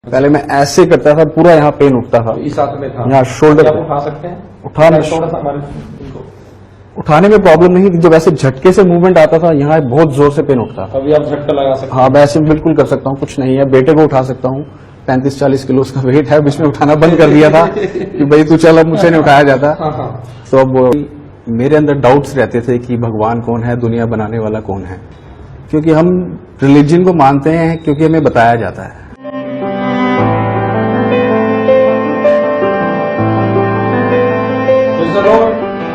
पहले मैं ऐसे करता था, पूरा यहाँ पेन उठता था, इस हाथ में था, यहाँ शोल्डर आप उठा सकते हैं? थोड़ा सा हमारे इनको उठाने में प्रॉब्लम नहीं थी, जब ऐसे झटके से मूवमेंट आता था यहाँ बहुत जोर से पेन उठता था। अभी आप झटका लगा सकते हैं? हाँ, मैं ऐसे बिल्कुल कर सकता हूँ, कुछ नहीं है। बेटे को उठा सकता हूँ, 35-40 किलो उसका वेट है, बीच में उठाना बंद कर दिया था कि भाई तू चल, अब मुझसे नहीं उठाया जाता। हाँ। तो अब मेरे अंदर डाउट्स रहते थे कि भगवान कौन है, दुनिया बनाने वाला कौन है, क्योंकि हम रिलीजन को मानते हैं क्योंकि हमें बताया जाता है।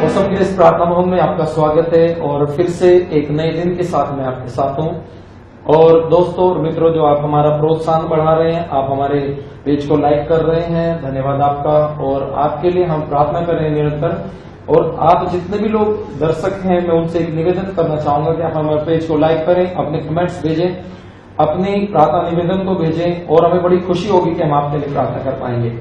मौसम के इस प्रार्थना भवन में आपका स्वागत है और फिर से एक नए दिन के साथ मैं आपके साथ हूं। और दोस्तों और मित्रों, जो आप हमारा प्रोत्साहन बढ़ा रहे हैं, आप हमारे पेज को लाइक कर रहे हैं, धन्यवाद आपका। और आपके लिए हम प्रार्थना कर रहे हैं निरंतर। और आप जितने भी लोग दर्शक हैं, मैं उनसे एक निवेदन करना चाहूंगा कि आप हमारे पेज को लाइक करें, अपने कमेंट्स भेजें, अपनी प्रार्थना निवेदन को भेजें और हमें बड़ी खुशी होगी कि हम आपके लिए प्रार्थना कर पाएंगे।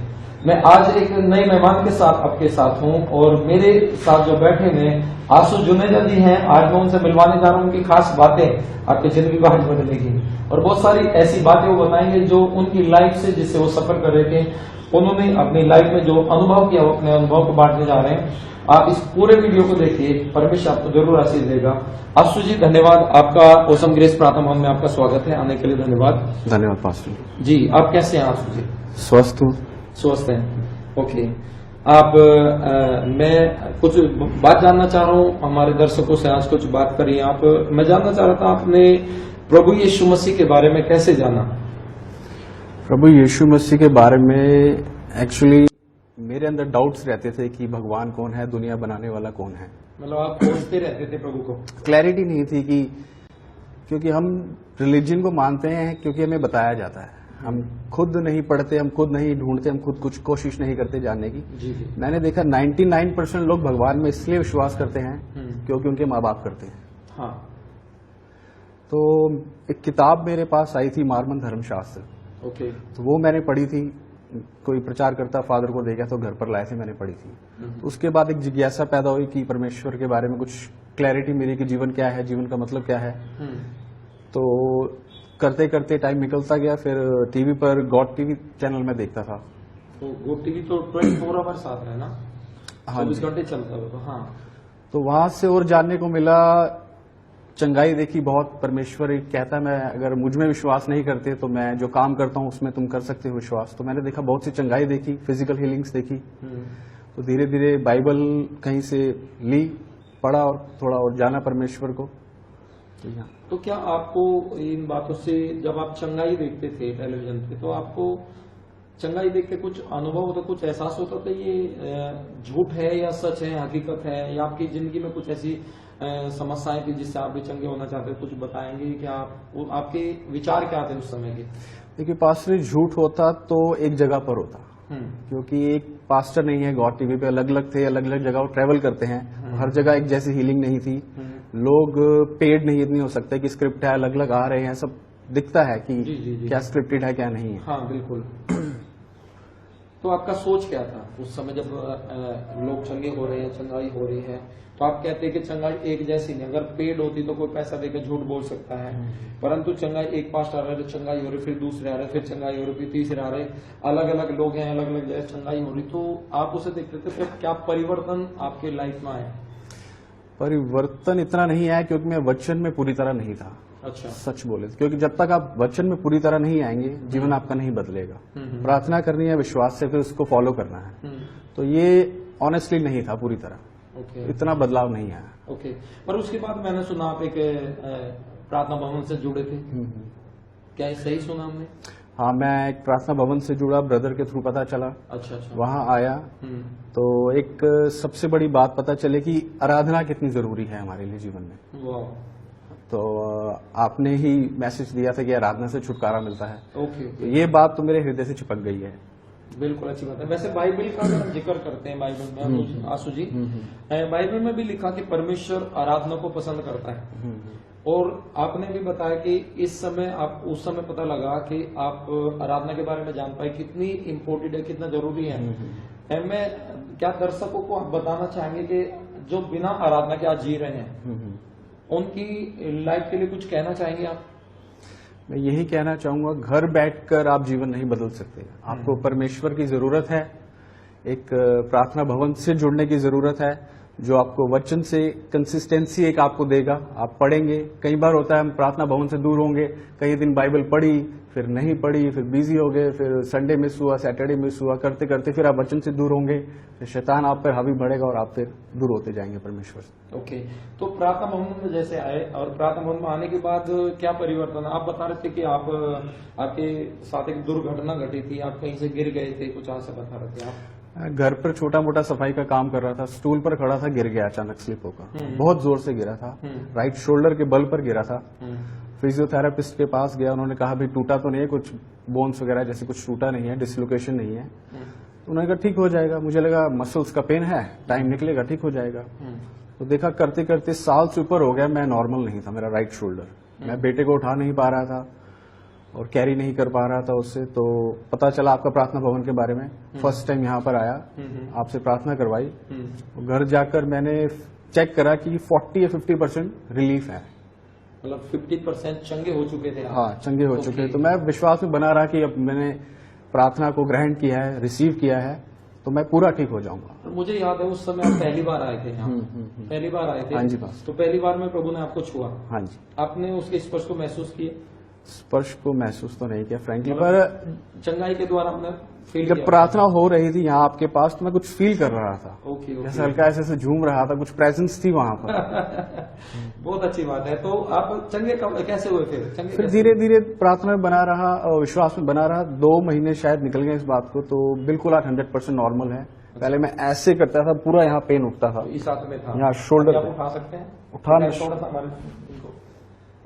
मैं आज एक नए मेहमान के साथ आपके साथ हूं और मेरे साथ जो बैठे हैं आंसू जुनेजा जी हैं। आज मैं उनसे मिलवाने जा रहा हूं, उनकी खास बातें आपकी जिंदगी को आज बदलेगी और बहुत सारी ऐसी बातें वो बताएंगे जो उनकी लाइफ से, जिससे वो सफर कर रहे थे, उन्होंने अपनी लाइफ में जो अनुभव किया वो अपने अनुभव को बांटने जा रहे हैं। आप इस पूरे वीडियो को देखिए, परमेश्वर आपको जरूर आशीष देगा। आंसू जी, धन्यवाद आपका। ऑसम ग्रेस प्रार्थना भवन में आपका स्वागत है, आने के लिए धन्यवाद। धन्यवाद पास्टर जी। आप कैसे हैं आंसू जी? स्वस्थ हूँ। स्वस्थ हैं, ओके। आप मैं कुछ बात जानना चाह रहा हूँ हमारे दर्शकों से, आज कुछ बात करिए आप। मैं जानना चाह रहा था, आपने प्रभु यीशु मसीह के बारे में कैसे जाना? प्रभु यीशु मसीह के बारे में एक्चुअली मेरे अंदर डाउट्स रहते थे कि भगवान कौन है, दुनिया बनाने वाला कौन है। मतलब आप खोजते रहते थे प्रभु को? क्लैरिटी नहीं थी कि, क्योंकि हम रिलीजन को मानते हैं क्योंकि हमें बताया जाता है, हम खुद नहीं पढ़ते, हम खुद नहीं ढूंढते, हम खुद कुछ कोशिश नहीं करते जानने की। जी। मैंने देखा 99% लोग भगवान में इसलिए विश्वास करते हैं क्योंकि उनके माँ बाप करते हैं। हाँ। तो एक किताब मेरे पास आई थी, मार्मन धर्मशास्त्र। ओके। तो वो मैंने पढ़ी थी, कोई प्रचार करता फादर को देखा तो घर पर लाए थे, मैंने पढ़ी थी। तो उसके बाद एक जिज्ञासा पैदा हुई कि परमेश्वर के बारे में कुछ क्लैरिटी मिली कि जीवन क्या है, जीवन का मतलब क्या है। तो करते करते टाइम निकलता गया। फिर टीवी पर गॉड टीवी चैनल में देखता था। तो गॉड टीवी तो 24 आवर्स आता है ना? हाँ, 24 घंटे चलता है। तो हाँ, तो वहां से और जानने को मिला, चंगाई देखी बहुत। परमेश्वर कहता है, मैं अगर मुझ में विश्वास नहीं करते तो मैं जो काम करता हूं उसमें तुम कर सकते हो विश्वास। तो मैंने देखा, बहुत सी चंगाई देखी, फिजिकल हीलिंग्स देखी। तो धीरे धीरे बाइबल कहीं से ली, पढ़ा और थोड़ा और जाना परमेश्वर को। तो क्या आपको इन बातों से, जब आप चंगाई देखते थे टेलीविजन पे, तो आपको चंगाई देख के कुछ अनुभव होता, कुछ एहसास होता था ये झूठ है या सच है, हकीकत है, या आपकी जिंदगी में कुछ ऐसी समस्याएं थी जिससे आप भी चंगे होना चाहते? कुछ बताएंगे कि आपके विचार क्या थे उस समय के? देखिए पास्टर, झूठ होता तो एक जगह पर होता, क्योंकि एक पास्टर नहीं है। गॉड टीवी पे अलग अलग थे, अलग अलग जगह ट्रेवल करते हैं, हर जगह एक जैसी हीलिंग नहीं थी। लोग पेड नहीं इतनी हो सकते कि स्क्रिप्ट है, अलग अलग आ रहे हैं, सब दिखता है कि जी। क्या स्क्रिप्टेड है क्या नहीं है। हाँ, बिल्कुल। तो आपका सोच क्या था उस समय जब लोग चंगे हो रहे हैं, चंगाई हो रही है? तो आप कहते हैं कि चंगाई एक जैसी नहीं, अगर पेड होती तो कोई पैसा देकर झूठ बोल सकता है, परंतु चंगाई एक पास्ट आ रहा है तो चंगाई हो रही, फिर दूसरे आ रहे, फिर चंगाई हो रही, फिर तीसरे आ रहे, अलग अलग लोग हैं, अलग अलग जगह चंगाई हो रही। तो आप उसे देखते थे, फिर क्या परिवर्तन आपके लाइफ में आया? परिवर्तन इतना नहीं आया क्योंकि मैं वचन में पूरी तरह नहीं था। अच्छा। सच बोले, क्योंकि जब तक आप वचन में पूरी तरह नहीं आएंगे, जीवन आपका नहीं बदलेगा। प्रार्थना करनी है विश्वास से, फिर उसको फॉलो करना है। तो ये ऑनेस्टली नहीं था पूरी तरह। ओके। इतना बदलाव नहीं आया। ओके। पर उसके बाद मैंने सुना आप एक प्रार्थना भवन से जुड़े थे, क्या ये सही सुना हमने? हाँ, मैं एक प्रार्थना भवन से जुड़ा, ब्रदर के थ्रू पता चला। अच्छा। वहां आया तो एक सबसे बड़ी बात पता चले कि आराधना कितनी जरूरी है हमारे लिए जीवन में। वाह। तो आपने ही मैसेज दिया था कि आराधना से छुटकारा मिलता है। ओके। तो ये बात तो मेरे हृदय से चिपक गई है। बिल्कुल, अच्छी बात है। वैसे बाइबल का अगर हम जिक्र करते हैं बाइबल में, आंसू जी, बाइबल में भी लिखा कि परमेश्वर आराधना को पसंद करता है। और आपने भी बताया कि इस समय आप, उस समय पता लगा कि आप आराधना के बारे में जान पाए कितनी इम्पोर्टेंट है, कितना जरूरी है। मैं क्या दर्शकों को आप बताना चाहेंगे कि जो बिना आराधना के आज जी रहे हैं, उनकी लाइफ के लिए कुछ कहना चाहेंगे आप? मैं यही कहना चाहूंगा, घर बैठकर आप जीवन नहीं बदल सकते। आपको परमेश्वर की जरूरत है, एक प्रार्थना भवन से जुड़ने की जरूरत है, जो आपको वचन से कंसिस्टेंसी एक आपको देगा। आप पढ़ेंगे, कई बार होता है हम प्रार्थना भवन से दूर होंगे, कई दिन बाइबल पढ़ी, फिर नहीं पढ़ी, फिर बिजी हो गए, फिर संडे मिस हुआ, सैटरडे मिस हुआ, करते करते फिर आप वचन से दूर होंगे, फिर शैतान आप पर हावी बढ़ेगा और आप फिर दूर होते जाएंगे परमेश्वर से। ओके, तो प्रार्थना भवन में जैसे आए और प्रार्थना भवन में आने के बाद क्या परिवर्तन? आप बता रहे थे कि आपके साथ एक दुर्घटना घटी थी, आप कहीं से गिर गए थे, कुछ ऐसा बता रहे थे आप। घर पर छोटा मोटा सफाई का काम कर रहा था, स्टूल पर खड़ा था, गिर गया, अचानक स्लिप होकर, बहुत जोर से गिरा था, राइट शोल्डर के बल पर गिरा था। फिजियोथेरापिस्ट के पास गया, उन्होंने कहा भी टूटा तो नहीं है, कुछ बोन्स वगैरह जैसे कुछ टूटा नहीं है, डिसलोकेशन नहीं है। तो उन्होंने कहा ठीक हो जाएगा। मुझे लगा मसल्स का पेन है, टाइम निकलेगा, ठीक हो जाएगा। तो देखा करते करते साल से ऊपर हो गया, मैं नॉर्मल नहीं था, मेरा राइट शोल्डर। मैं बेटे को उठा नहीं पा रहा था और कैरी नहीं कर पा रहा था उससे। तो पता चला आपका प्रार्थना भवन के बारे में, फर्स्ट टाइम यहाँ पर आया, आपसे प्रार्थना करवाई। घर जाकर मैंने चेक करा कि 40 या 50% रिलीफ है, मतलब 50% चंगे हो चुके थे आप। हाँ, चंगे हो चुके। तो मैं विश्वास में बना रहा कि अब मैंने प्रार्थना को ग्रहण किया है, रिसीव किया है, तो मैं पूरा ठीक हो जाऊंगा। मुझे याद है उस समय आप पहली बार आए थे यहाँ, पहली बार आए थे। हाँ जी बस। तो पहली बार में प्रभु ने आपको छुआ। हाँ जी। आपने उसके स्पर्श को महसूस किया? स्पर्श को महसूस तो नहीं किया फ्रैंकली, पर चंगाई के द्वारा आपने फील जब किया? प्रार्थना हो रही थी यहाँ आपके पास, तो मैं कुछ फील कर रहा था, ओके, ओके। जैसे हल्का ऐसे झूम रहा था, कुछ प्रेजेंस थी वहां पर। बहुत अच्छी बात है। तो आप चंगे कैसे हुए फिर? चंगे फिर कैसे? धीरे धीरे प्रार्थना में बना रहा और विश्वास में बना रहा। 2 महीने शायद निकल गए इस बात को, तो बिल्कुल आज 100% नॉर्मल है। पहले मैं ऐसे करता था, पूरा यहाँ पेन उठता था, इस हाथ में था, यहाँ शोल्डर आप पे। उठा सकते हैं? उठाने थोड़ा सा हमारे इनको।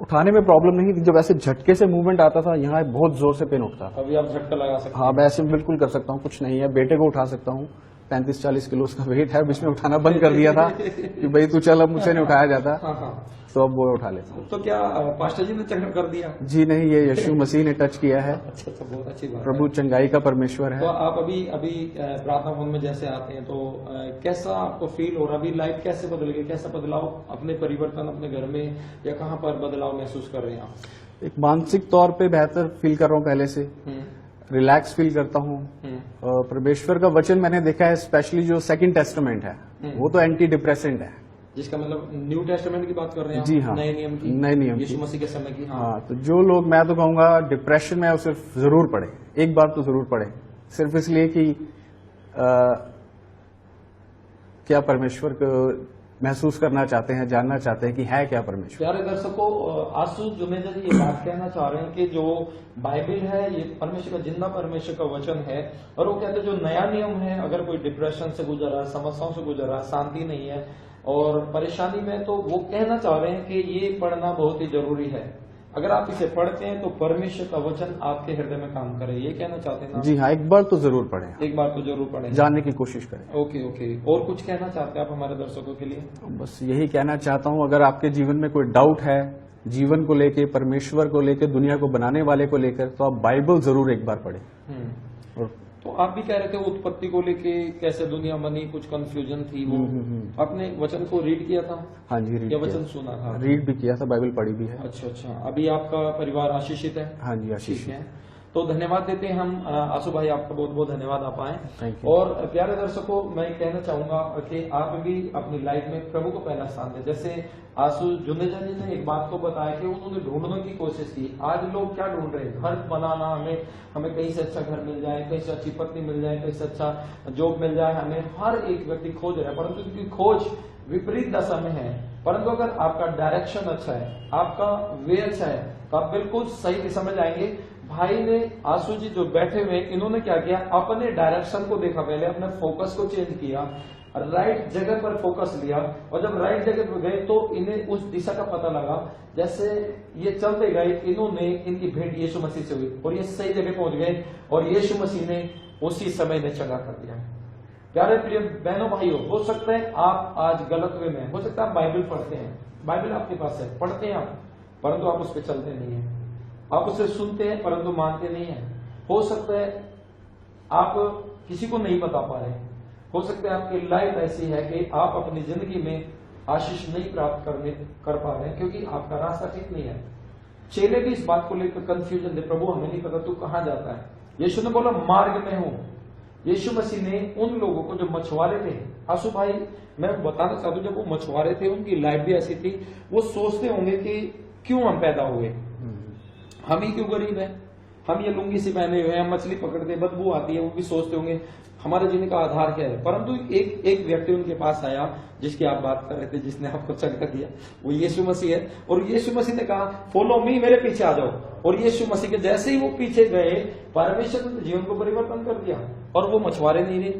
उठाने में प्रॉब्लम नहीं थी, जब ऐसे झटके से मूवमेंट आता था यहाँ बहुत जोर से पेन उठता था। अभी आप झटका लगा सकते हाँ, मैं ऐसे बिल्कुल कर सकता हूँ, कुछ नहीं है। बेटे को उठा सकता हूँ, 35-40 किलो उसका वेट है। बीच में उठाना बंद कर दिया था कि भाई तू चल, अब मुझसे नहीं उठाया जाता, हाँ, हाँ। तो अब वो उठा लेता हूँ। तो क्या पास्टर जी ने चंगा कर दिया? जी नहीं, ये यीशु मसीह ने टच किया है। अच्छा, बहुत अच्छी बात है। प्रभु चंगाई का परमेश्वर तो है। आप अभी प्रार्थना भवन में जैसे आते हैं, तो कैसा आपको फील हो रहा? अभी लाइफ कैसे बदल गई? कैसा बदलाव, अपने परिवर्तन अपने घर में या कहाँ पर बदलाव महसूस कर रहे हैं आप? एक मानसिक तौर पे बेहतर फील कर रहा हूँ पहले से, रिलैक्स फील करता हूँ। परमेश्वर का वचन मैंने देखा है, स्पेशली जो सेकंड टेस्टामेंट है, वो तो एंटी डिप्रेसेंट है। जिसका मतलब न्यू टेस्टामेंट की बात कर रहे हैं? जी हाँ, नए नियम की, नए नियम यीशु की। मसीह के समय की। हाँ, तो जो लोग, मैं तो कहूंगा डिप्रेशन में, वो सिर्फ जरूर पढ़े, एक बार तो जरूर पढ़े, सिर्फ इसलिए कि क्या परमेश्वर को महसूस करना चाहते हैं, जानना चाहते हैं कि है क्या परमेश्वर। प्यारे दर्शकों, आसू जुनेजा जी ये बात कहना चाह रहे हैं कि जो बाइबल है ये परमेश्वर का जिंदा परमेश्वर का वचन है, और वो कहते हैं जो नया नियम है, अगर कोई डिप्रेशन से गुजर रहा है, समस्याओं से गुजर रहा है, शांति नहीं है और परेशानी में, तो वो कहना चाह रहे हैं कि ये पढ़ना बहुत ही जरूरी है। अगर आप इसे पढ़ते हैं तो परमेश्वर का वचन आपके हृदय में काम करे, ये कहना चाहते हैं ना? जी हाँ, एक बार तो जरूर पढ़ें, एक बार तो जरूर पढ़ें, जानने की कोशिश करें। Okay, okay. और कुछ कहना चाहते हैं आप हमारे दर्शकों के लिए? बस यही कहना चाहता हूँ, अगर आपके जीवन में कोई डाउट है, जीवन को लेके, परमेश्वर को लेके, दुनिया को बनाने वाले को लेकर, तो आप बाइबल जरूर एक बार पढ़ें। और तो आप भी कह रहे थे उत्पत्ति को लेके कैसे दुनिया बनी, कुछ कंफ्यूजन थी, वो आपने वचन को रीड किया था? हाँ जी, रीड या किया, वचन सुना था? रीड भी किया था, बाइबल पढ़ी भी है। अच्छा, अच्छा। अभी आपका परिवार आशीषित है? हाँ जी, आशीष ठीक है। तो धन्यवाद देते हैं हम आशु भाई, आपका बहुत बहुत धन्यवाद आप आए। Thank you। और प्यारे दर्शकों, मैं कहना चाहूंगा कि आप भी अपनी लाइफ में प्रभु को पहला स्थान दें। जैसे आशु जुनेजा जी ने एक बात को बताया कि उन्होंने ढूंढने की कोशिश की। आज लोग क्या ढूंढ रहे हैं? घर बनाना, हमें कहीं से अच्छा घर मिल जाए, कहीं से अच्छी पत्नी मिल जाए, कहीं से अच्छा जॉब मिल जाए, हमें हर एक व्यक्ति खोज रहा है, परंतु उनकी खोज विपरीत दशा में है। परंतु अगर आपका डायरेक्शन अच्छा है, आपका वे अच्छा है, तो आप बिल्कुल सही दिशा में जाएंगे। भाई ने, आशु जी जो बैठे हुए, इन्होंने क्या किया? अपने डायरेक्शन को देखा, पहले अपने फोकस को चेंज किया, राइट जगह पर फोकस लिया, और जब राइट जगह पर गए तो इन्हें उस दिशा का पता लगा। जैसे ये चलते गए, इन्होंने, इनकी भेंट यीशु मसीह से हुई और ये सही जगह पहुंच गए, और यीशु मसीह ने उसी समय में चंगा कर दिया। प्यारे प्रिय बहनों भाइयों, हो सकता है आप आज गलत वे में, हो सकता है आप बाइबल पढ़ते हैं, बाइबल आपके पास है, पढ़ते हैं आप, परंतु आप उस पर चलते नहीं है। आप उसे सुनते हैं परंतु मानते नहीं है। हो सकता है आप किसी को नहीं बता पा रहे, हो सकता है आपकी लाइफ ऐसी है कि आप अपनी जिंदगी में आशीष नहीं प्राप्त कर पा रहे हैं, क्योंकि आपका रास्ता ठीक नहीं है। चेले भी इस बात को लेकर कंफ्यूजन थे, प्रभु हमें नहीं पता तू कहां जाता है। यीशु ने बोला मार्ग में हूं। यीशु मसीह ने उन लोगों को जो मछुआरे थे, आंसू भाई मैं बताना चाहता हूं, जब वो मछुआरे थे उनकी लाइफ भी ऐसी थी, वो सोचते होंगे कि क्यों हम पैदा हुए, हम ही क्यों गरीब है, हम ये लुंगी से पहने हुए हैं, मछली पकड़ते बदबू आती है, वो भी सोचते होंगे हमारे जीने का आधार क्या है। परंतु एक व्यक्ति उनके पास आया जिसकी आप बात कर रहे थे, जिसने आपको चंगा किया, वो यीशु मसीह है। और यीशु मसीह ने कहा फॉलो मी, मेरे पीछे आ जाओ। और यीशु मसीह के जैसे ही वो पीछे गए, परमेश्वर ने जीवन को परिवर्तन कर दिया और वो मछुआरे नहीं रहे।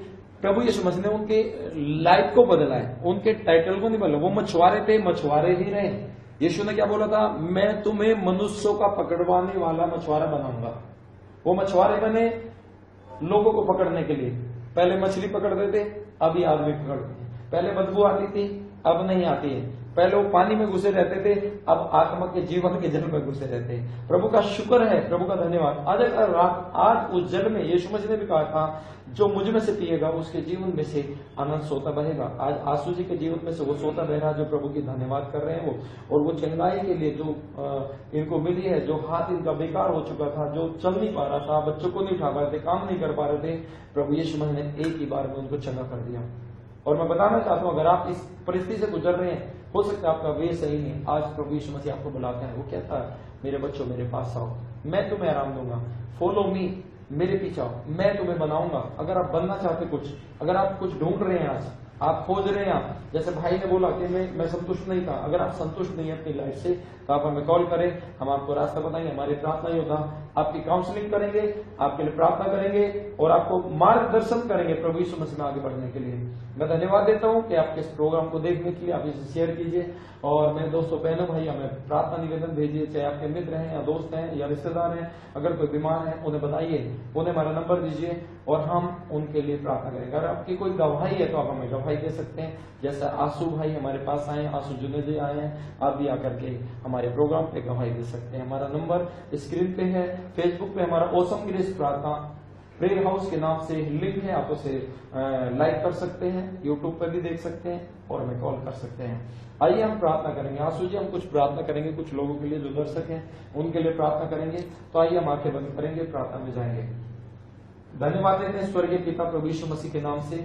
प्रभु यीशु मसीह ने उनके लाइफ को बदला है, उनके टाइटल को नहीं बदला। वो मछुआरे थे, मछुआरे ही रहे। यीशु ने क्या बोला था, मैं तुम्हें मनुष्यों का पकड़वाने वाला मछुआरा बनाऊंगा। वो मछुआरे बने लोगों को पकड़ने के लिए। पहले मछली पकड़ते थे, अभी आदमी पकड़ते हैं। पहले बदबू आती थी, अब नहीं आती है। पहले वो पानी में घुसे रहते थे, अब आत्मा के जीवन के जल में घुसे रहते हैं। प्रभु का शुक्र है, प्रभु का धन्यवाद। आज उस जल में यीशु मसीह ने भी कहा था जो मुझ में से पिएगा उसके जीवन में से अनंत सोता बहेगा। आज आंसू जी के जीवन में से वो सोता बह रहा, जो प्रभु की धन्यवाद कर रहे हैं वो। और वो चंगाई के लिए जो इनको मिली है, जो हाथ इनका बेकार हो चुका था, जो चल नहीं पा रहा था, बच्चों को नहीं उठा पा रहे थे, काम नहीं कर पा रहे थे, प्रभु यीशु मसीह ने एक ही बार में उनको चंगा कर दिया। और मैं बताना चाहता हूं, अगर आप इस परिस्थिति से गुजर रहे हैं, हो सकता है आपका वे सही नहीं, आज प्रभु यीशु मसीह आपको बुलाता है। वो कहता है मेरे बच्चों मेरे पास आओ, मैं तुम्हें आराम दूंगा। फॉलो मी, मेरे पीछे आओ, मैं तुम्हें बनाऊंगा। अगर आप बनना चाहते कुछ, अगर आप कुछ ढूंढ रहे हैं, आज आप खोज रहे हैं, जैसे भाई ने बोला कि मैं संतुष्ट नहीं था, अगर आप संतुष्ट नहीं है अपनी लाइफ से तो आप हमें कॉल करें, हम आपको रास्ता बताएंगे। हमारी प्रार्थना ही होता, आपकी काउंसलिंग करेंगे, आपके लिए प्रार्थना करेंगे और आपको मार्गदर्शन करेंगे प्रभु यीशु मसीह में आगे बढ़ने के लिए। मैं धन्यवाद देता हूं कि आपके इस प्रोग्राम को देखने के लिए आप इसे शेयर कीजिए। और मेरे दोस्तों बहनों भाई हमें प्रार्थना निवेदन भेजिए, चाहे आपके मित्र हैं या दोस्त हैं या रिश्तेदार हैं, अगर कोई बीमार है उन्हें बताइए, उन्हें हमारा नंबर दीजिए और हम उनके लिए प्रार्थना करेंगे। अगर आपकी कोई गवाही है तो आप हमें गवाही दे सकते हैं, जैसे आंसू भाई हमारे पास आए, आंसू जुनेद जी आए हैं, आप भी आकर के हमारे प्रोग्राम पे गवाही दे सकते हैं। हमारा नंबर स्क्रीन पे है, फेसबुक पे हमारा ऑसम ग्रेस प्रार्थना प्रेयर हाउस के नाम से लिंक है, आप उसे लाइक कर सकते हैं, यूट्यूब पर भी देख सकते हैं और हमें कॉल कर सकते हैं। आइए हम प्रार्थना करेंगे। आंसू जी हम कुछ प्रार्थना करेंगे, कुछ लोगों के लिए जो दर्शक हैं उनके लिए प्रार्थना करेंगे। तो आइए हम आंखें बंद करेंगे, प्रार्थना में जाएंगे। धन्यवाद देते हैं स्वर्गीय पिता प्रभु यीशु मसीह के नाम से।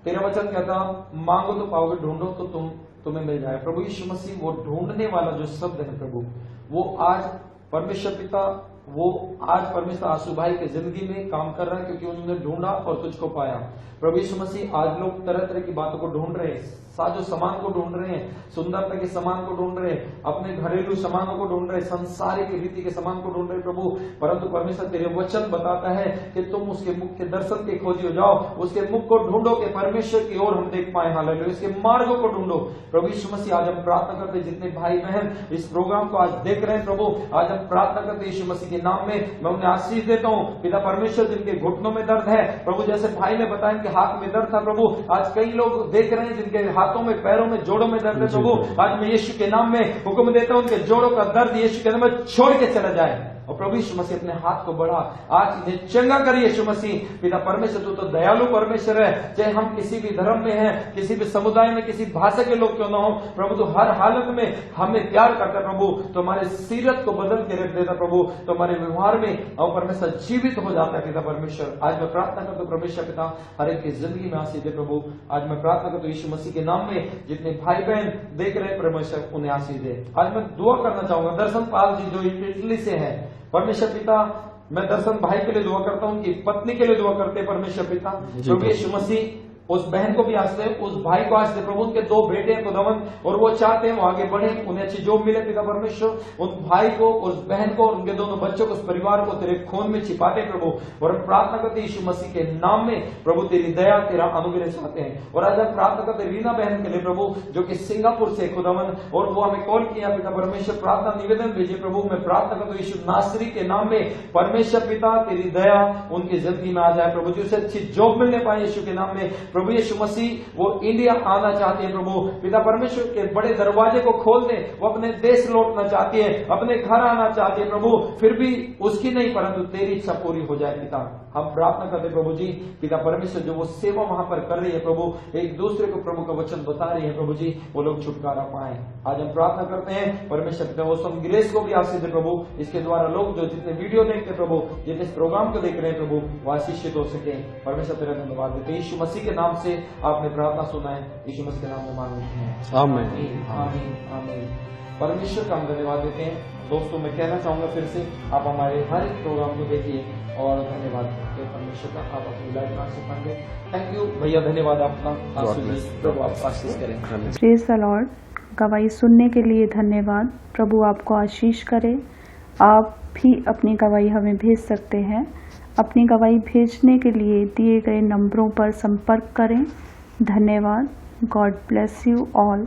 तेरा वचन कहता मांगो तो पाओगे, ढूंढो तो तुम्हें मिल जाए। प्रभु यीशु मसीह वो ढूंढने वाला जो शब्द है प्रभु, वो आज परमेश्वर पिता, वो आज परमेश्वर आंसू भाई के जिंदगी में काम कर रहा है, क्योंकि उन्होंने ढूंढा और तुझको पाया। प्रभु यीशु मसीह आज लोग तरह तरह की बातों को ढूंढ रहे हैं, साजो सामान को ढूंढ रहे हैं, सुंदरता के सामान को ढूंढ रहे हैं, अपने घरेलू सामानों को ढूंढ रहे हैं, संसारिक रीति के सामान को ढूंढ रहे हैं प्रभु। परंतु परमेश्वर तेरे वचन बताता है कि तुम उसके मुख के दर्शन के खोजी हो जाओ, उसके मुख को ढूंढो कि परमेश्वर की ओर हम देख पाए। हालेलुया, इसके मार्गों को ढूंढो। प्रभु यीशु मसीह आज हम प्रार्थना करते, जितने भाई बहन इस प्रोग्राम को आज देख रहे हैं प्रभु, आज हम प्रार्थना करते यीशु मसीह के नाम में, मैं उन्हें आशीष देता हूँ पिता परमेश्वर। जिनके घुटनों में दर्द है प्रभु, जैसे भाई ने बताया कि हाथ में दर्द था प्रभु, आज कई लोग देख रहे हैं जिनके हाथों में, पैरों में, जोड़ों में दर्द है प्रभु, आज मैं यीशु के नाम में हुक्म देता हूं उनके जोड़ों का दर्द यीशु के नाम में छोड़ के चला जाए। और प्रभु यीशु मसीह अपने हाथ को बढ़ा, आज इन्हें चंगा करिए यीशु मसीह। पिता परमेश्वर तू तो दयालु परमेश्वर है, चाहे हम किसी भी धर्म में हैं, किसी भी समुदाय में, किसी भाषा के लोग क्यों ना हो प्रभु, तो हर हालत में हमें प्यार करता प्रभु, तो हमारे सीरत को बदल के रख देता प्रभु, तो हमारे व्यवहार में और परमेश्वर जीवित हो जाता है पिता परमेश्वर। आज मैं प्रार्थना करता हूँ परमेश्वर पिता, हर एक की जिंदगी में आशीष दे प्रभु। आज मैं प्रार्थना करता हूँ यीशु मसीह के नाम में, जितने भाई बहन देख रहे हैं परमेश्वर उन्हें आशीष दे। आज मैं दुआ करना चाहूंगा दर्शन पाल जी जो इटली से है, परमेश्वर पिता मैं दर्शन भाई के लिए दुआ करता हूं, कि पत्नी के लिए दुआ करते हैं परमेश्वर पिता। क्योंकि यीशु मसीह उस बहन को भी आज दे, उस भाई को आज दे प्रभु, उनके 2 बेटे हैं खुदावन, और वो चाहते हैं वो आगे बढ़े, उन्हें अच्छी जॉब मिले पिता परमेश्वर। उस भाई को, उस बहन को, उनके दोनों बच्चों को, उस परिवार को तेरे खून में छिपा दे प्रभु। और हम प्रार्थना करते यीशु मसीह के नाम में प्रभु, तेरी दया तेरा अनुग्रह चाहते हैं। और आज हम प्रार्थना करते रीना बहन के लिए प्रभु, जो कि सिंगापुर से खुदावन, और वो हमें कॉल किया पिता परमेश्वर, प्रार्थना निवेदन भेजिए प्रभु। मैं प्रार्थना करता हूँ यीशु नासरी के नाम में परमेश्वर पिता, तेरी दया उनकी जिंदगी में आ जाए प्रभु, जो उसे अच्छी जॉब मिलने पाए यीशु के नाम में प्रभु यीशु मसीह वो इंडिया आना चाहते हैं प्रभु। पिता परमेश्वर के बड़े दरवाजे को खोल दे, वो अपने देश लौटना चाहती है, अपने घर आना चाहती है प्रभु। फिर भी उसकी नहीं परंतु तेरी इच्छा पूरी हो जाए पिता। हम प्रार्थना करते प्रभु जी, पिता परमेश्वर जो वो सेवा वहां पर कर रही है प्रभु, एक दूसरे को प्रभु का वचन बता रही है प्रभु जी, वो लोग छुटकारा पाए। आज हम प्रार्थना करते हैं परमेश्वर पिता वो ग्रेस को भी आशीष दे प्रभु। इसके द्वारा लोग जो जितने वीडियो देखते हैं प्रभु, जितने इस प्रोग्राम को देख रहे हैं प्रभु, वो आशीषित हो सके। परमेश्वर तेरा धन्यवाद देते हैं। यीशु मसीह के नाम से आपने प्रार्थना सुना है, यीशु मसीह के नाम में मांगते हैं, आमीन। आमीन आमीन। परमेश्वर का हम धन्यवाद देते हैं। दोस्तों मैं कहना चाहूंगा फिर से, आप हमारे हर एक प्रोग्राम को देखिए और धन्यवाद देते हैं परमेश्वर का। आप अपनी लाइफ में से पाएंगे। थैंक यू भैया, धन्यवाद आपका। प्रभु आप आशीष करें। Praise the Lord. गवाही सुनने के लिए धन्यवाद। प्रभु आपको आशीष करे। आप भी अपनी गवाही हमें भेज सकते हैं। अपनी गवाही भेजने के लिए दिए गए नंबरों पर संपर्क करें। धन्यवाद। God bless you all.